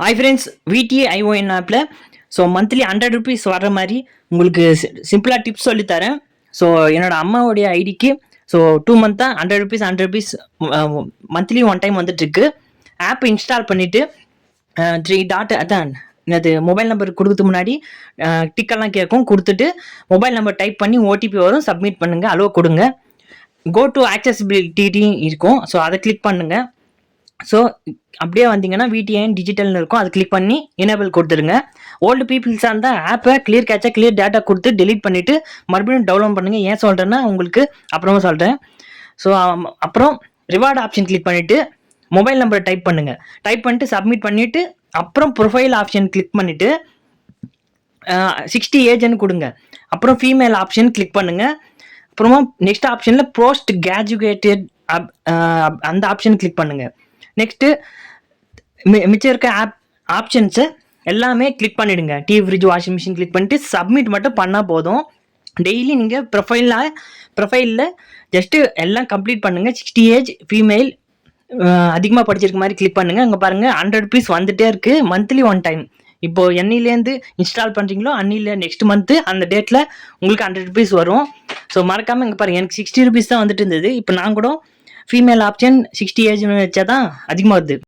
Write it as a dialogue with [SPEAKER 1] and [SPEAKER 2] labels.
[SPEAKER 1] Hi friends, VDA ION ஆப்பில் so monthly 100 rupees வர்ற மாதிரி உங்களுக்கு சிம்பிளாக டிப்ஸ் சொல்லித்தரேன். ஸோ என்னோடய அம்மாவுடைய ஐடிக்கு ஸோ 2 மந்த்தாக 100 ருபீஸ் மந்த்லி 1 டைம் வந்துட்டுருக்கு. ஆப் இன்ஸ்டால் பண்ணிவிட்டு 3 டாட் அதான் என்னது மொபைல் நம்பர் கொடுக்கறதுக்கு முன்னாடி டிக்கெல்லாம் கேட்கும். கொடுத்துட்டு மொபைல் நம்பர் டைப் பண்ணி ஓடிபி வரும், சப்மிட் பண்ணுங்கள், அலோவ் கொடுங்க. கோ டு ஆக்சசிபிலிட்டி இருக்கும், ஸோ அதை கிளிக் பண்ணுங்கள். ஸோ அப்படியே வந்தீங்கன்னா விடிஐஎன் டிஜிட்டல்னு இருக்கும், அதை கிளிக் பண்ணி எனேபிள் கொடுத்துருங்க. ஓல்டு பீப்புள்ஸாக இருந்தால் ஆப்பை கிளியர் கேட்சா கிளியர் டேட்டா கொடுத்து டெலீட் பண்ணிவிட்டு மறுபடியும் டவுன்லோட் பண்ணுங்கள். ஏன் சொல்கிறேன்னா உங்களுக்கு அப்புறமா சொல்கிறேன். ஸோ அப்புறம் ரிவார்டு ஆப்ஷன் கிளிக் பண்ணிவிட்டு மொபைல் நம்பரை டைப் பண்ணுங்கள். டைப் பண்ணிட்டு சப்மிட் பண்ணிவிட்டு அப்புறம் ப்ரொஃபைல் ஆப்ஷன் கிளிக் பண்ணிவிட்டு 60 ஏஜ்னு கொடுங்க. அப்புறம் ஃபீமேல் ஆப்ஷன் கிளிக் பண்ணுங்கள். அப்புறமா நெக்ஸ்ட் ஆப்ஷனில் போஸ்ட் கிராஜுவேட்டட் அந்த ஆப்ஷன் கிளிக் பண்ணுங்கள். நெக்ஸ்ட்டு மிச்சம் இருக்க ஆப்ஷன்ஸை எல்லாமே கிளிக் பண்ணிவிடுங்க. TV, fridge, washing machine click பண்ணிட்டு சப்மிட் மட்டும் பண்ணால் போதும். டெய்லி நீங்கள் ப்ரொஃபைலில் ஜஸ்ட்டு எல்லாம் கம்ப்ளீட் பண்ணுங்கள். 60 ஏஜ், ஃபீமேல், அதிகமாக படிச்சிருக்க மாதிரி கிளிக் பண்ணுங்கள். அங்கே பாருங்கள் 100 ருபீஸ் வந்துகிட்டே இருக்குது மந்த்லி 1 டைம். இப்போது என்னிலேருந்து இன்ஸ்டால் பண்ணுறீங்களோ அன்னில நெக்ஸ்ட் மந்த்து அந்த டேட்டில் உங்களுக்கு 100 ருபீஸ் வரும். ஸோ மறக்காமல் இங்கே பாருங்கள், எனக்கு 60 ருபீஸ் தான் வந்துட்டு இருந்தது. இப்போ நான் கூட ஃபீமேல் ஆப்ஷன் 60 ஏஜ்னு வச்சா தான் அதிகமாக வருது.